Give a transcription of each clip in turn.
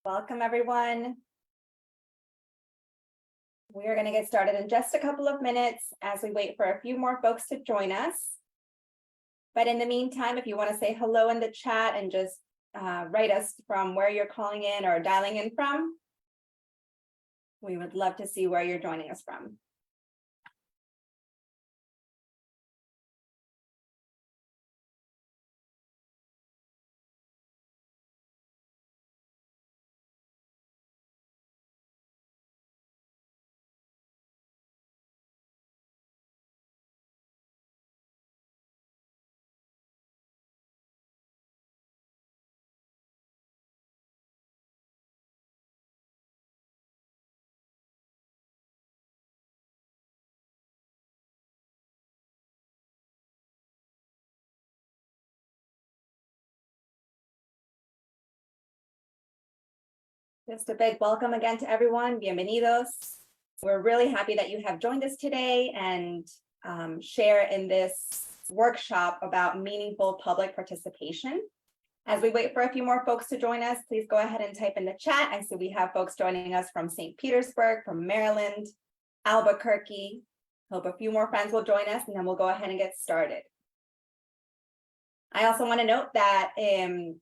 Welcome, everyone. We are going to get started in just a couple of minutes as we wait for a few more folks to join us. But in the meantime, if you want to say hello in the chat and just write us from where you're calling in or dialing in from, we would love to see where you're joining us from. Just a big welcome again to everyone. Bienvenidos. We're really happy that you have joined us today and share in this workshop about meaningful public participation. As we wait for a few more folks to join us, please go ahead and type in the chat. I see we have folks joining us from St. Petersburg, from Maryland, Albuquerque. Hope a few more friends will join us, and then we'll go ahead and get started. I also want to note that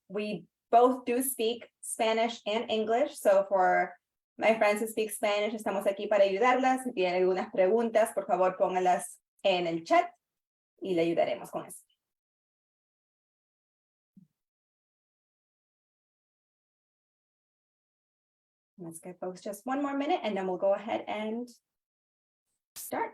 we both do speak Spanish and English. So for my friends who speak Spanish, estamos aquí para ayudarlas. Si tienen algunas preguntas, por favor, pónganlas en el chat y le ayudaremos con eso. Let's give folks just one more minute and then we'll go ahead and start.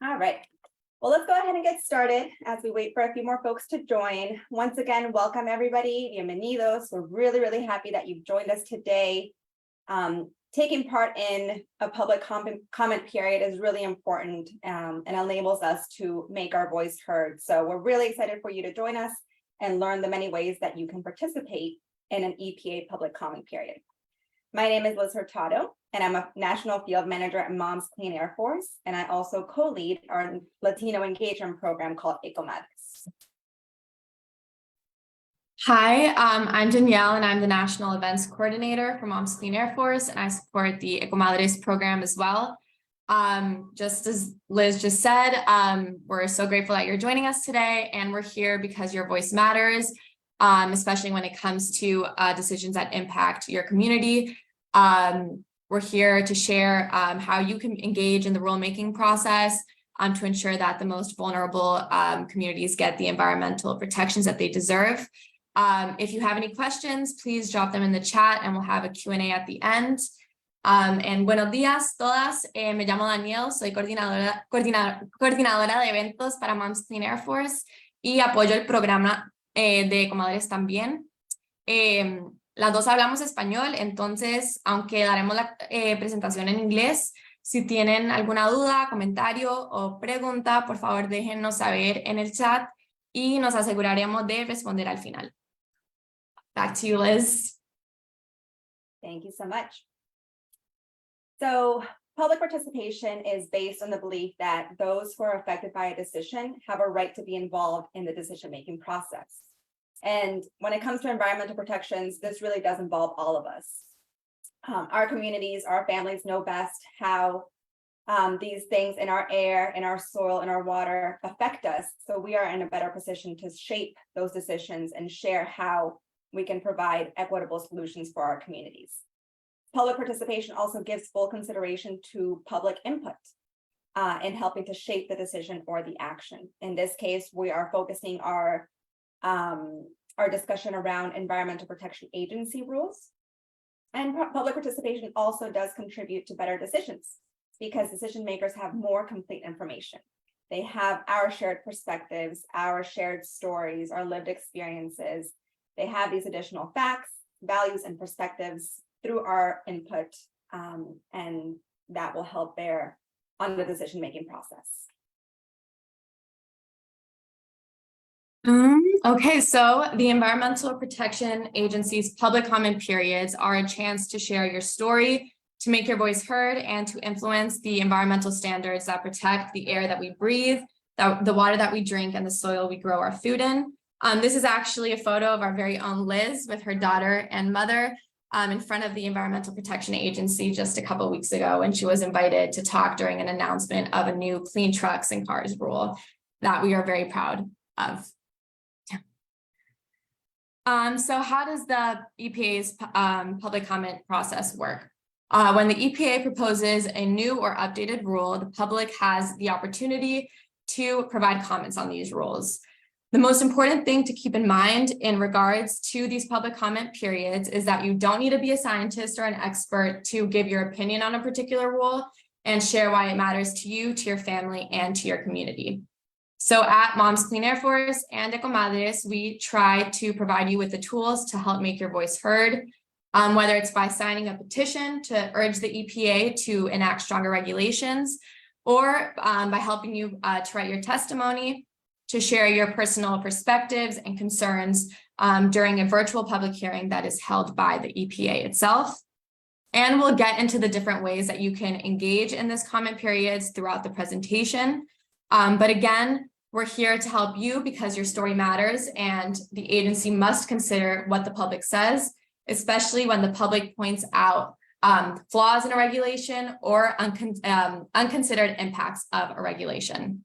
All right. Well, let's go ahead and get started as we wait for a few more folks to join. Once again, welcome everybody. Bienvenidos. We're really happy that you've joined us today. Taking part in a public comment period is really important and enables us to make our voice heard. So we're really excited for you to join us and learn the many ways that you can participate in an EPA public comment period. My name is Liz Hurtado, and I'm a National Field Manager at Moms Clean Air Force, and I also co-lead our Latino engagement program called EcoMadres. Hi, I'm Danielle, and I'm the National Events Coordinator for Moms Clean Air Force, and I support the EcoMadres program as well. Just as Liz just said, we're so grateful that you're joining us today, and we're here because your voice matters, especially when it comes to decisions that impact your community. We're here to share how you can engage in the rulemaking process to ensure that the most vulnerable communities get the environmental protections that they deserve. If you have any questions, please drop them in the chat and we'll have a Q&A at the end. And buenos días todas, me llamo Danielle, soy coordinadora de eventos para Moms Clean Air Force y apoyo el programa de EcoMadres también. Las dos hablamos español, entonces, aunque daremos la presentación en inglés, si tienen alguna duda, comentario o pregunta, por favor déjennos saber en el chat y nos aseguraremos de responder al final. Back to you, Liz. Thank you so much. So, public participation is based on the belief that those who are affected by a decision have a right to be involved in the decision-making process. And when it comes to environmental protections, this really does involve all of us. Our communities, our families know best how these things in our air, in our soil, in our water affect us. So we are in a better position to shape those decisions and share how we can provide equitable solutions for our communities. Public participation also gives full consideration to public input in helping to shape the decision or the action. In this case, we are focusing our discussion around Environmental Protection Agency rules. And public participation also does contribute to better decisions because decision makers have more complete information. They have our shared perspectives, our shared stories, our lived experiences. They have these additional facts, values, and perspectives through our input, and that will help their on the decision-making process. Okay, so the Environmental Protection Agency's public comment periods are a chance to share your story, to make your voice heard, and to influence the environmental standards that protect the air that we breathe, the water that we drink, and the soil we grow our food in. This is actually a photo of our very own Liz with her daughter and mother in front of the Environmental Protection Agency just a couple of weeks ago, and she was invited to talk during an announcement of a new clean trucks and cars rule that we are very proud of. So how does the EPA's public comment process work? When the EPA proposes a new or updated rule, the public has the opportunity to provide comments on these rules. The most important thing to keep in mind in regards to these public comment periods is that you don't need to be a scientist or an expert to give your opinion on a particular rule and share why it matters to you, to your family, and to your community. So at Moms Clean Air Force and EcoMadres, we try to provide you with the tools to help make your voice heard, whether it's by signing a petition to urge the EPA to enact stronger regulations, or by helping you to write your testimony, to share your personal perspectives and concerns during a virtual public hearing that is held by the EPA itself. And we'll get into the different ways that you can engage in this comment periods throughout the presentation. But again, we're here to help you because your story matters, and the agency must consider what the public says, especially when the public points out flaws in a regulation or unconsidered impacts of a regulation.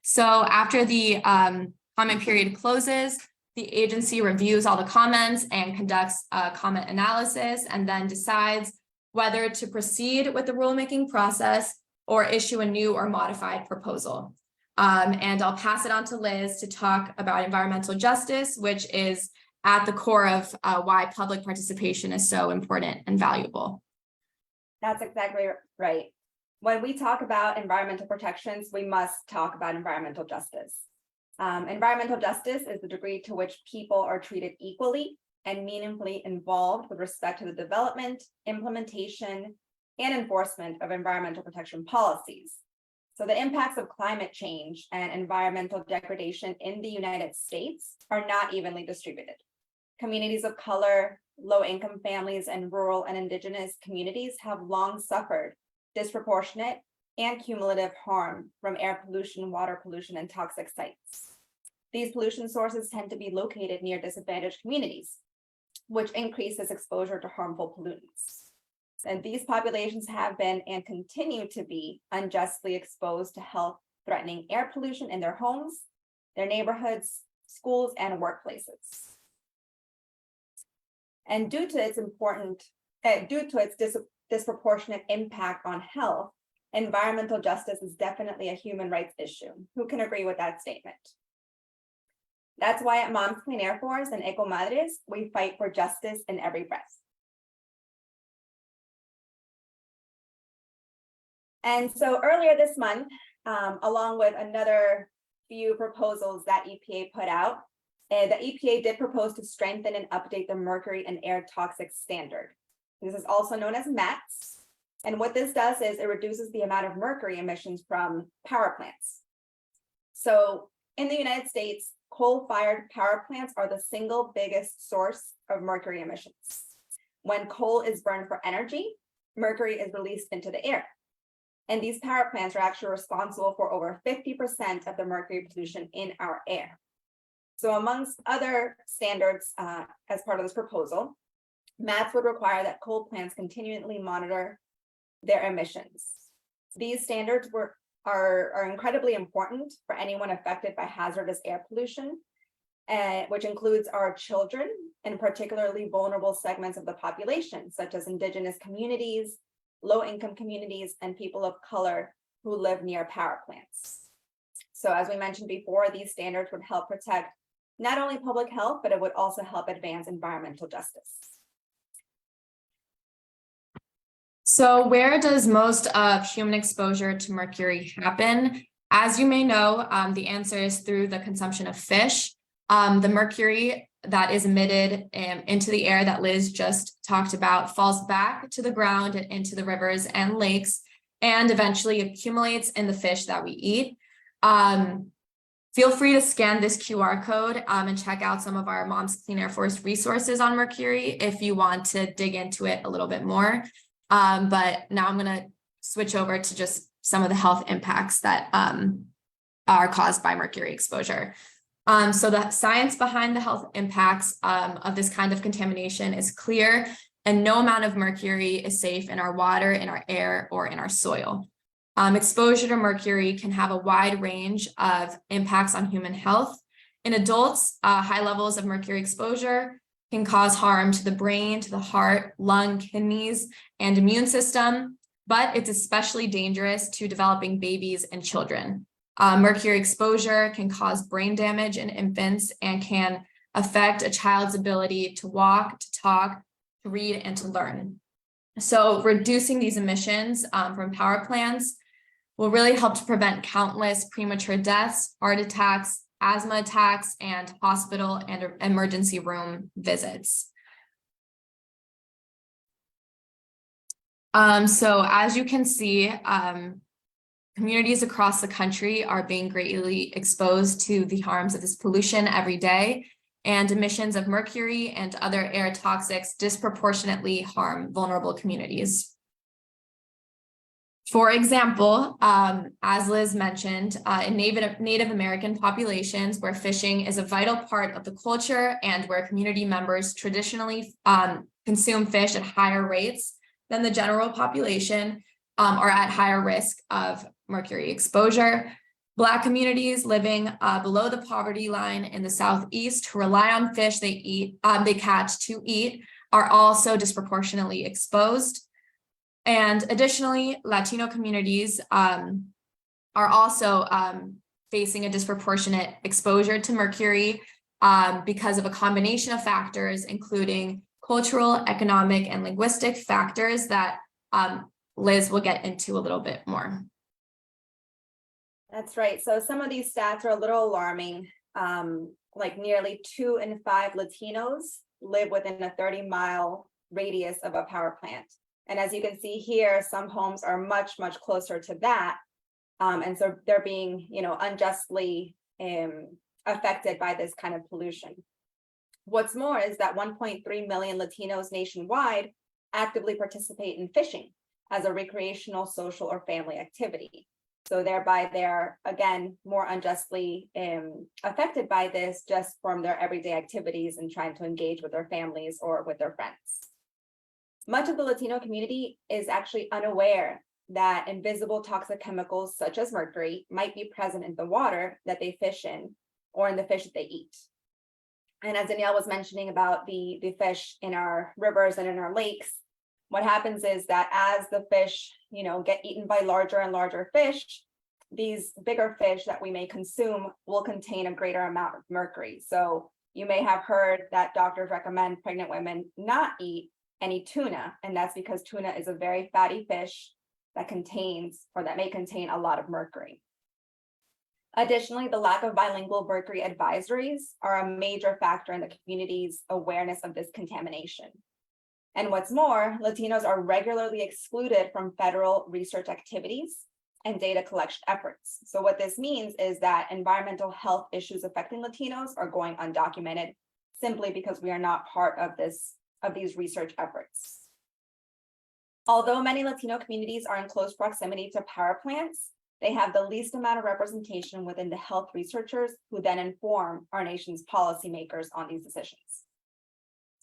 So after the comment period closes, the agency reviews all the comments and conducts a comment analysis, and then decides whether to proceed with the rulemaking process or issue a new or modified proposal. And I'll pass it on to Liz to talk about environmental justice, which is at the core of why public participation is so important and valuable. That's exactly right. When we talk about environmental protections, we must talk about environmental justice. Environmental justice is the degree to which people are treated equally and meaningfully involved with respect to the development, implementation, and enforcement of environmental protection policies. So the impacts of climate change and environmental degradation in the United States are not evenly distributed. Communities of color, low-income families, and rural and indigenous communities have long suffered disproportionate and cumulative harm from air pollution, water pollution, and toxic sites. These pollution sources tend to be located near disadvantaged communities, which increases exposure to harmful pollutants. And these populations have been and continue to be unjustly exposed to health-threatening air pollution in their homes, their neighborhoods, schools, and workplaces. And due to its disproportionate impact on health, environmental justice is definitely a human rights issue. Who can agree with that statement? That's why at Moms Clean Air Force and EcoMadres, we fight for justice in every breath. And so earlier this month, along with another few proposals that EPA put out, the EPA did propose to strengthen and update the mercury and air toxic standard. This is also known as MATS. And what this does is it reduces the amount of mercury emissions from power plants. So in the United States, coal-fired power plants are the single biggest source of mercury emissions. When coal is burned for energy, mercury is released into the air. And these power plants are actually responsible for over 50% of the mercury pollution in our air. So amongst other standards as part of this proposal, MATS would require that coal plants continually monitor their emissions. These standards are incredibly important for anyone affected by hazardous air pollution, which includes our children and particularly vulnerable segments of the population, such as indigenous communities, low-income communities, and people of color who live near power plants. So as we mentioned before, these standards would help protect not only public health, but it would also help advance environmental justice. So where does most of human exposure to mercury happen? As you may know, the answer is through the consumption of fish. The mercury that is emitted into the air that Liz just talked about falls back to the ground and into the rivers and lakes and eventually accumulates in the fish that we eat. Feel free to scan this QR code and check out some of our Moms Clean Air Force resources on mercury if you want to dig into it a little bit more. But now I'm going to switch over to just some of the health impacts that are caused by mercury exposure. So the science behind the health impacts of this kind of contamination is clear, and no amount of mercury is safe in our water, in our air, or in our soil. Exposure to mercury can have a wide range of impacts on human health. In adults, high levels of mercury exposure can cause harm to the brain, to the heart, lung, kidneys, and immune system, but it's especially dangerous to developing babies and children. Mercury exposure can cause brain damage in infants and can affect a child's ability to walk, to talk, to read, and to learn. So reducing these emissions from power plants will really help to prevent countless premature deaths, heart attacks, asthma attacks, and hospital and emergency room visits. So as you can see, communities across the country are being greatly exposed to the harms of this pollution every day, and emissions of mercury and other air toxics disproportionately harm vulnerable communities. For example, as Liz mentioned, in Native American populations where fishing is a vital part of the culture and where community members traditionally consume fish at higher rates than the general population, are at higher risk of mercury exposure. Black communities living below the poverty line in the Southeast who rely on fish they catch to eat are also disproportionately exposed. And additionally, Latino communities are also facing a disproportionate exposure to mercury because of a combination of factors, including cultural, economic, and linguistic factors that Liz will get into a little bit more. That's right. So some of these stats are a little alarming. Like nearly 2 in 5 Latinos live within a 30-mile radius of a power plant. And as you can see here, some homes are much, much closer to that. And so they're being, unjustly affected by this kind of pollution. What's more is that 1.3 million Latinos nationwide actively participate in fishing as a recreational, social, or family activity. So thereby they're, again, more unjustly affected by this just from their everyday activities and trying to engage with their families or with their friends. Much of the Latino community is actually unaware that invisible toxic chemicals such as mercury might be present in the water that they fish in or in the fish that they eat. And as Danielle was mentioning about the fish in our rivers and in our lakes, what happens is that as the fish, get eaten by larger and larger fish, these bigger fish that we may consume will contain a greater amount of mercury. So you may have heard that doctors recommend pregnant women not eat any tuna, and that's because tuna is a very fatty fish that may contain a lot of mercury. Additionally, the lack of bilingual mercury advisories are a major factor in the community's awareness of this contamination. And what's more, Latinos are regularly excluded from federal research activities and data collection efforts. So what this means is that environmental health issues affecting Latinos are going undocumented simply because we are not part of these research efforts. Although many Latino communities are in close proximity to power plants, they have the least amount of representation within the health researchers who then inform our nation's policymakers on these decisions.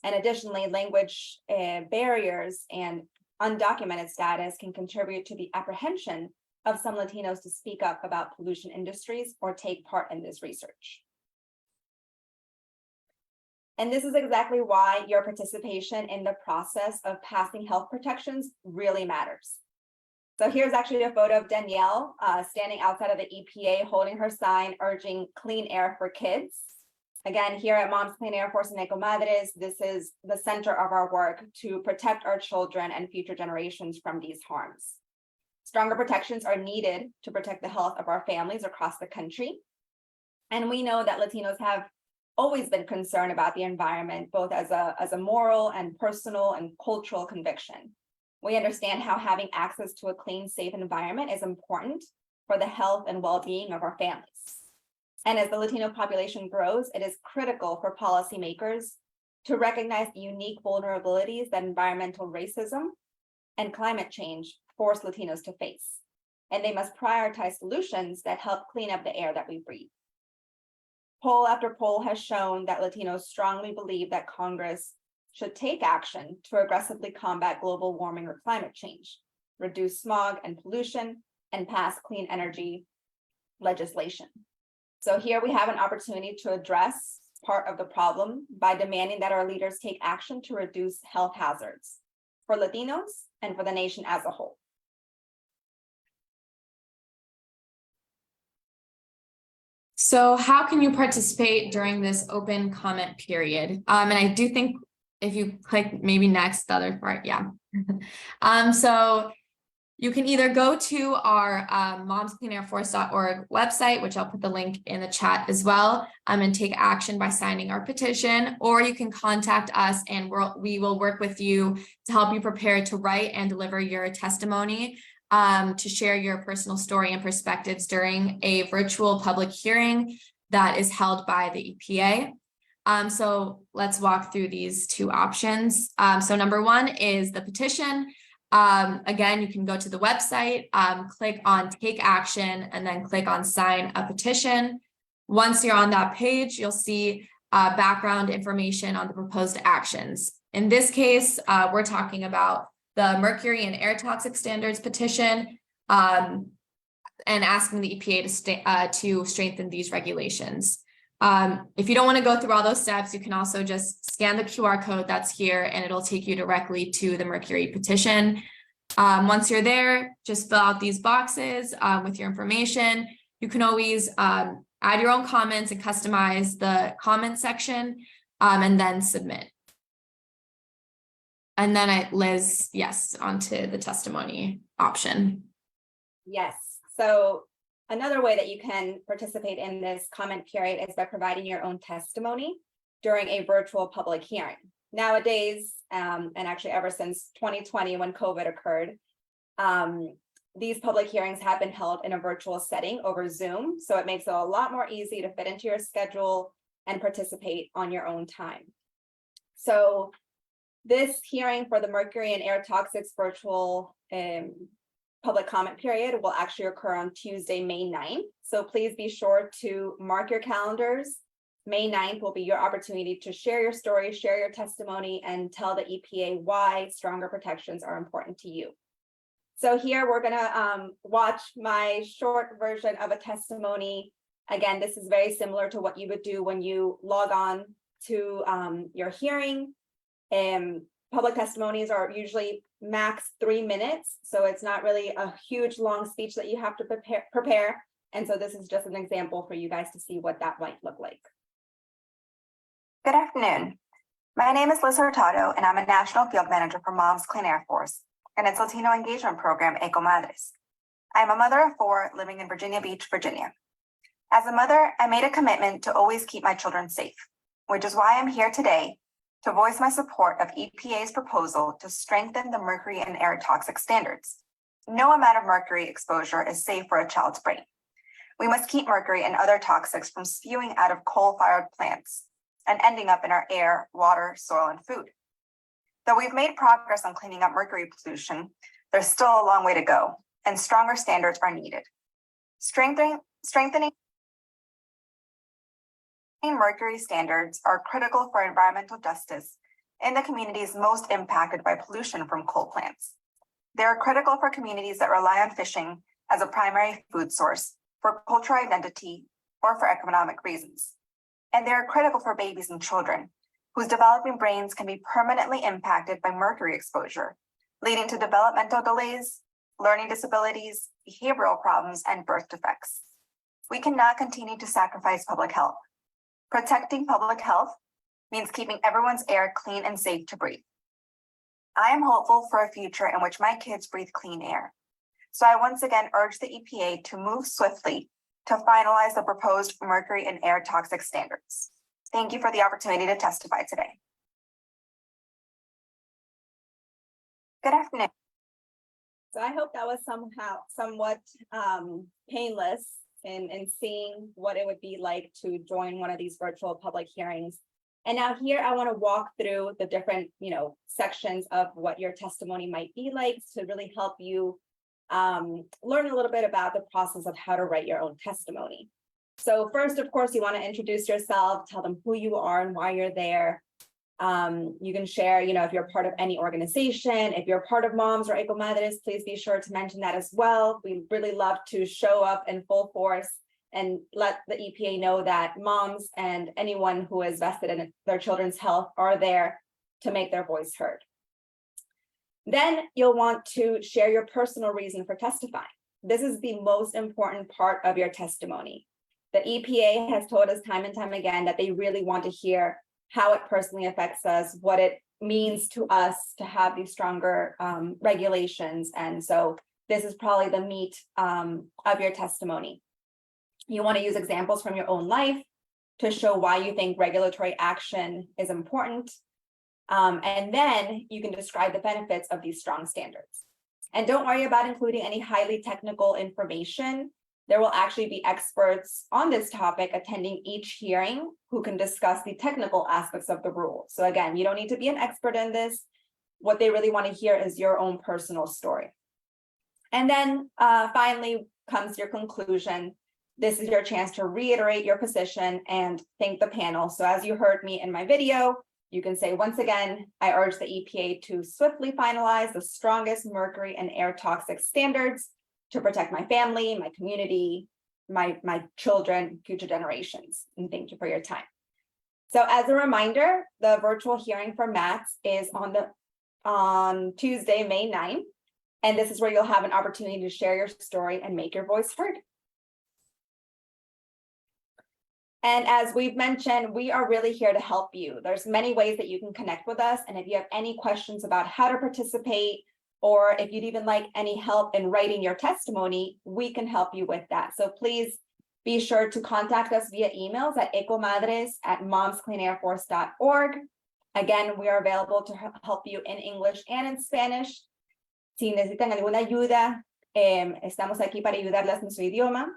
And additionally, language barriers and undocumented status can contribute to the apprehension of some Latinos to speak up about pollution industries or take part in this research. And this is exactly why your participation in the process of passing health protections really matters. So here's actually a photo of Danielle standing outside of the EPA holding her sign urging clean air for kids. Again, here at Moms Clean Air Force and EcoMadres, this is the center of our work to protect our children and future generations from these harms. Stronger protections are needed to protect the health of our families across the country. And we know that Latinos have always been concerned about the environment, both as a moral and personal and cultural conviction. We understand how having access to a clean, safe environment is important for the health and well-being of our families. And as the Latino population grows, it is critical for policymakers to recognize the unique vulnerabilities that environmental racism and climate change force Latinos to face. And they must prioritize solutions that help clean up the air that we breathe. Poll after poll has shown that Latinos strongly believe that Congress should take action to aggressively combat global warming or climate change, reduce smog and pollution, and pass clean energy legislation. So here we have an opportunity to address part of the problem by demanding that our leaders take action to reduce health hazards for Latinos and for the nation as a whole. So how can you participate during this open comment period? And I do think if you click maybe next, the other part, yeah. So you can either go to our momscleanairforce.org website, which I'll put the link in the chat as well, and take action by signing our petition, or you can contact us and we will work with you to help you prepare to write and deliver your testimony, to share your personal story and perspectives during a virtual public hearing that is held by the EPA. So let's walk through these two options. So number one is the petition. Again, you can go to the website, click on take action, and then click on sign a petition. Once you're on that page, you'll see background information on the proposed actions. In this case, we're talking about the Mercury and air toxic standards petition, and asking the EPA to strengthen these regulations. If you don't want to go through all those steps, you can also just scan the QR code that's here and it'll take you directly to the Mercury petition. Once you're there, just fill out these boxes with your information. You can always add your own comments and customize the comment section, and then submit. And then Liz, yes, onto the testimony option. Yes, so another way that you can participate in this comment period is by providing your own testimony during a virtual public hearing. Nowadays, and actually ever since 2020 when COVID occurred, these public hearings have been held in a virtual setting over Zoom, so it makes it a lot more easy to fit into your schedule and participate on your own time. So this hearing for the Mercury and air toxics virtual public comment period will actually occur on Tuesday, May 9th. So please be sure to mark your calendars. May 9th will be your opportunity to share your story, share your testimony, and tell the EPA why stronger protections are important to you. So here we're gonna watch my short version of a testimony. Again, this is very similar to what you would do when you log on to your hearing. Public testimonies are usually max 3 minutes, so it's not really a huge long speech that you have to prepare. And so this is just an example for you guys to see what that might look like. Good afternoon. My name is Liz Hurtado, and I'm a National Field Manager for Moms Clean Air Force and its Latino engagement program, EcoMadres. I am a mother of 4 living in Virginia Beach, Virginia. As a mother, I made a commitment to always keep my children safe, which is why I'm here today to voice my support of EPA's proposal to strengthen the mercury and air toxic standards. No amount of mercury exposure is safe for a child's brain. We must keep mercury and other toxics from spewing out of coal-fired plants and ending up in our air, water, soil, and food. Though we've made progress on cleaning up mercury pollution, there's still a long way to go, and stronger standards are needed. Strengthening mercury standards are critical for environmental justice in the communities most impacted by pollution from coal plants. They are critical for communities that rely on fishing as a primary food source, for cultural identity, or for economic reasons. And they are critical for babies and children, whose developing brains can be permanently impacted by mercury exposure, leading to developmental delays, learning disabilities, behavioral problems, and birth defects. We cannot continue to sacrifice public health. Protecting public health means keeping everyone's air clean and safe to breathe. I am hopeful for a future in which my kids breathe clean air. So I once again urge the EPA to move swiftly to finalize the proposed mercury and air toxic standards. Thank you for the opportunity to testify today. Good afternoon. So I hope that was somewhat painless in seeing what it would be like to join one of these virtual public hearings. And now here I want to walk through the different, sections of what your testimony might be like to really help you learn a little bit about the process of how to write your own testimony. So first, of course, you want to introduce yourself, tell them who you are and why you're there. You can share, if you're part of any organization, if you're part of Moms or EcoMadres, please be sure to mention that as well. We really love to show up in full force and let the EPA know that moms and anyone who is vested in their children's health are there to make their voice heard. Then you'll want to share your personal reason for testifying. This is the most important part of your testimony. The EPA has told us time and time again that they really want to hear how it personally affects us, what it means to us to have these stronger regulations. And so this is probably the meat of your testimony. You want to use examples from your own life to show why you think regulatory action is important. And then you can describe the benefits of these strong standards. And don't worry about including any highly technical information. There will actually be experts on this topic attending each hearing who can discuss the technical aspects of the rule. So again, you don't need to be an expert in this. What they really want to hear is your own personal story. And then finally comes your conclusion. This is your chance to reiterate your position and thank the panel. So as you heard me in my video, you can say, once again, I urge the EPA to swiftly finalize the strongest mercury and air toxic standards to protect my family, my community, my children, future generations. And thank you for your time. So as a reminder, the virtual hearing for MATS is on Tuesday, May 9th. And this is where you'll have an opportunity to share your story and make your voice heard. And as we've mentioned, we are really here to help you. There's many ways that you can connect with us. And if you have any questions about how to participate, or if you'd even like any help in writing your testimony, we can help you with that. So please be sure to contact us via emails at EcoMadres@momscleanairforce.org. Again, we are available to help you in English and in Spanish. Si necesitan alguna ayuda, estamos aquí para ayudarlas en su idioma.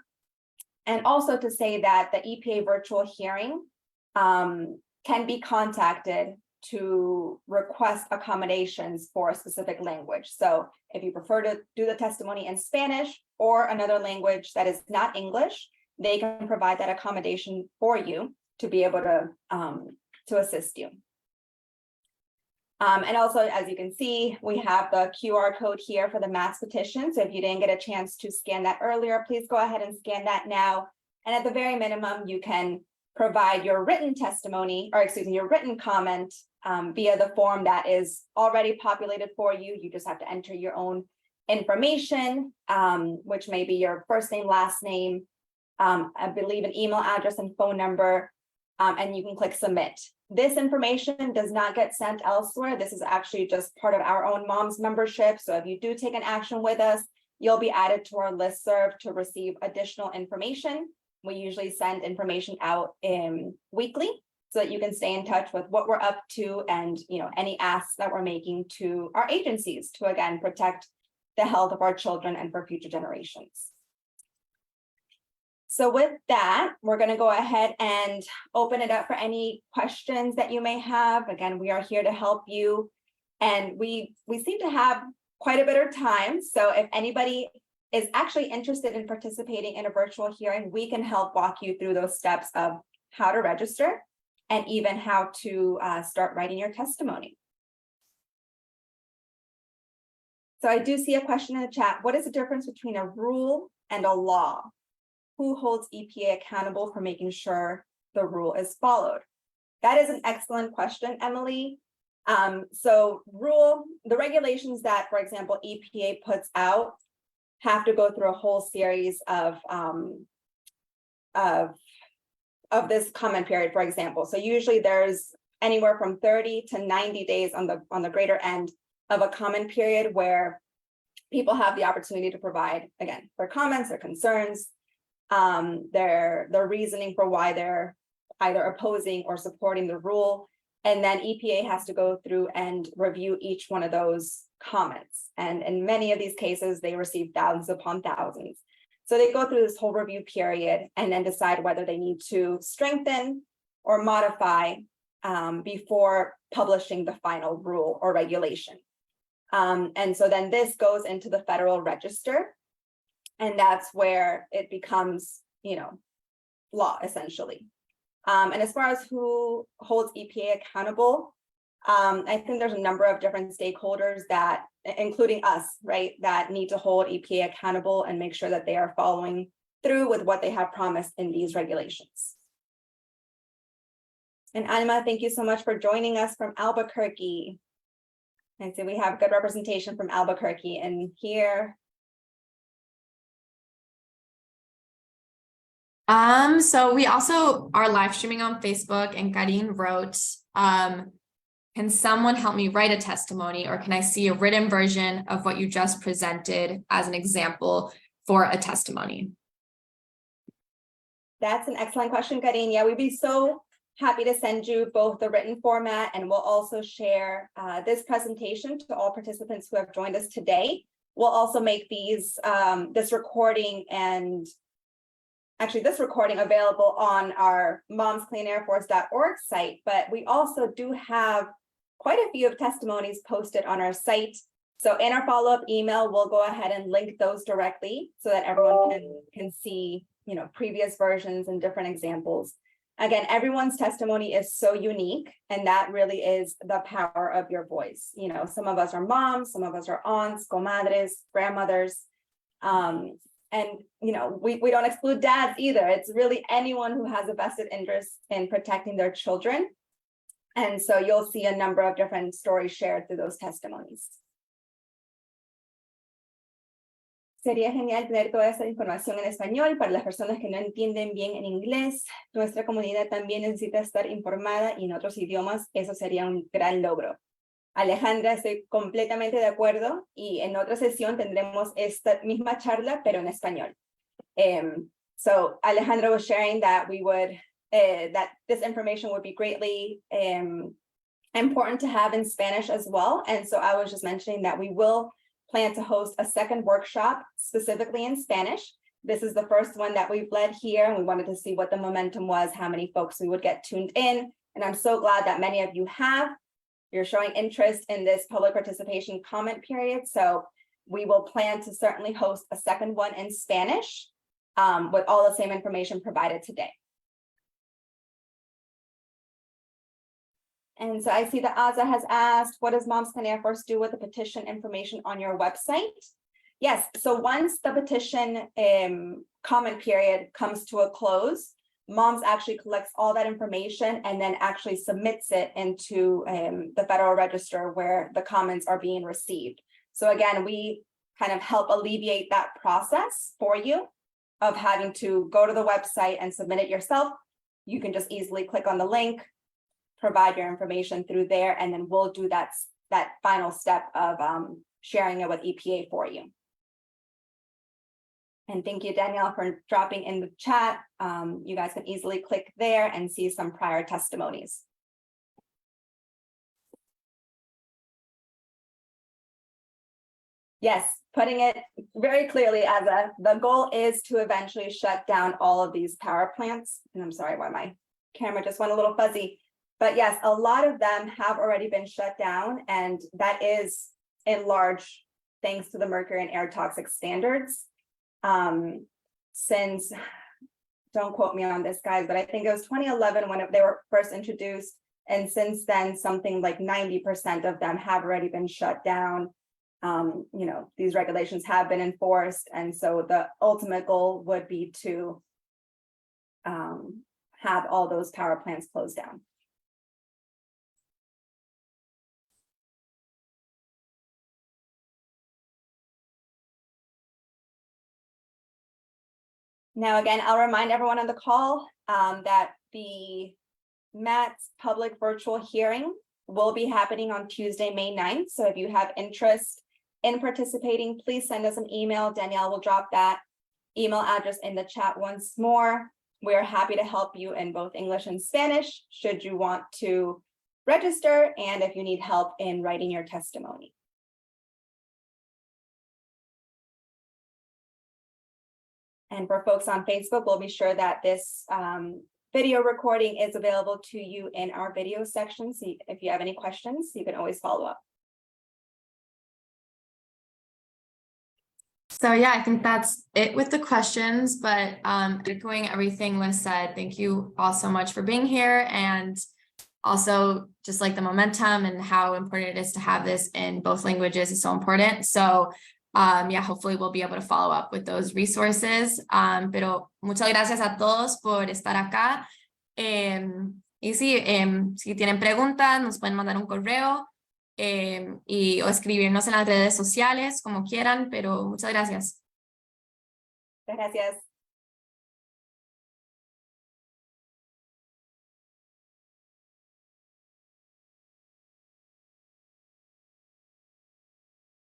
And also to say that the EPA virtual hearing can be contacted to request accommodations for a specific language. So if you prefer to do the testimony in Spanish or another language that is not English, they can provide that accommodation for you to be able to assist you. And also, as you can see, we have the QR code here for the MATS petition. So if you didn't get a chance to scan that earlier, please go ahead and scan that now. And at the very minimum, you can provide your written testimony, or excuse me, your written comment via the form that is already populated for you. You just have to enter your own information, which may be your first name, last name, I believe an email address and phone number, and you can click submit. This information does not get sent elsewhere. This is actually just part of our own Moms membership. So if you do take an action with us, you'll be added to our listserv to receive additional information. We usually send information out weekly so that you can stay in touch with what we're up to and any asks that we're making to our agencies to, again, protect the health of our children and for future generations. So with that, we're going to go ahead and open it up for any questions that you may have. Again, we are here to help you. And we seem to have quite a bit of time. So if anybody is actually interested in participating in a virtual hearing, we can help walk you through those steps of how to register and even how to start writing your testimony. So I do see a question in the chat. What is the difference between a rule and a law? Who holds EPA accountable for making sure the rule is followed? That is an excellent question, Emily. So the regulations that, for example, EPA puts out have to go through a whole series of this comment period, for example. So usually there's anywhere from 30 to 90 days on the greater end of a comment period where people have the opportunity to provide, again, their comments, their concerns, their reasoning for why they're either opposing or supporting the rule. And then EPA has to go through and review each one of those comments. And in many of these cases, they receive thousands upon thousands. So they go through this whole review period and then decide whether they need to strengthen or modify before publishing the final rule or regulation. And so then this goes into the Federal Register, and that's where it becomes, law essentially. And as far as who holds EPA accountable, I think there's a number of different stakeholders that, including us, right, that need to hold EPA accountable and make sure that they are following through with what they have promised in these regulations. And Alma, thank you so much for joining us from Albuquerque. And so we have good representation from Albuquerque in here. So we also are live streaming on Facebook, and Karin wrote, can someone help me write a testimony, or can I see a written version of what you just presented as an example for a testimony? That's an excellent question, Karin. Yeah, we'd be so happy to send you both the written format, and we'll also share this presentation to all participants who have joined us today. We'll also make these this recording available on our momscleanairforce.org site, but we also do have quite a few of testimonies posted on our site. So in our follow-up email, we'll go ahead and link those directly so that everyone can see, previous versions and different examples. Again, everyone's testimony is so unique, and that really is the power of your voice. Some of us are moms, some of us are aunts, comadres, grandmothers. And we don't exclude dads either. It's really anyone who has a vested interest in protecting their children. And so you'll see a number of different stories shared through those testimonies. Sería genial tener toda esa información en español para las personas que no entienden bien en inglés. Nuestra comunidad también necesita estar informada y en otros idiomas. Eso sería un gran logro. Alejandra, estoy completamente de acuerdo, y en otra sesión tendremos esta misma charla, pero en español. So Alejandra was sharing that we would, that this information would be greatly important to have in Spanish as well. And so I was just mentioning that we will plan to host a second workshop specifically in Spanish. This is the first one that we've led here, and we wanted to see what the momentum was, how many folks we would get tuned in. And I'm so glad that many of you have. You're showing interest in this public participation comment period. So we will plan to certainly host a second one in Spanish with all the same information provided today. And so I see that Aza has asked, what does Moms Clean Air Force do with the petition information on your website? Yes, so once the petition comment period comes to a close, Moms actually collects all that information and then actually submits it into the Federal Register where the comments are being received. So again, we kind of help alleviate that process for you of having to go to the website and submit it yourself. You can just easily click on the link, provide your information through there, and then we'll do that final step of sharing it with EPA for you. And thank you, Danielle, for dropping in the chat. You guys can easily click there and see some prior testimonies. Yes, putting it very clearly, the goal is to eventually shut down all of these power plants. And I'm sorry why my camera just went a little fuzzy. But yes, a lot of them have already been shut down, and that is in large thanks to the mercury and air toxic standards. Since, don't quote me on this, guys, but I think it was 2011 when they were first introduced. And since then, something like 90% of them have already been shut down. These regulations have been enforced. And so the ultimate goal would be to have all those power plants closed down. Now, again, I'll remind everyone on the call that the MATS public virtual hearing will be happening on Tuesday, May 9th. So if you have interest in participating, please send us an email. Danielle will drop that email address in the chat once more. We're happy to help you in both English and Spanish, should you want to register, and if you need help in writing your testimony. And for folks on Facebook, we'll be sure that this video recording is available to you in our video section. So if you have any questions, you can always follow up. So yeah, I think that's it with the questions, but echoing everything Liz said, thank you all so much for being here, and also just like the momentum and how important it is to have this in both languages is so important. So yeah, hopefully we'll be able to follow up with those resources. Pero muchas gracias a todos por estar acá. Y sí, si tienen preguntas, nos pueden mandar un correo. Y o escribirnos en las redes sociales, como quieran, pero muchas gracias. Gracias.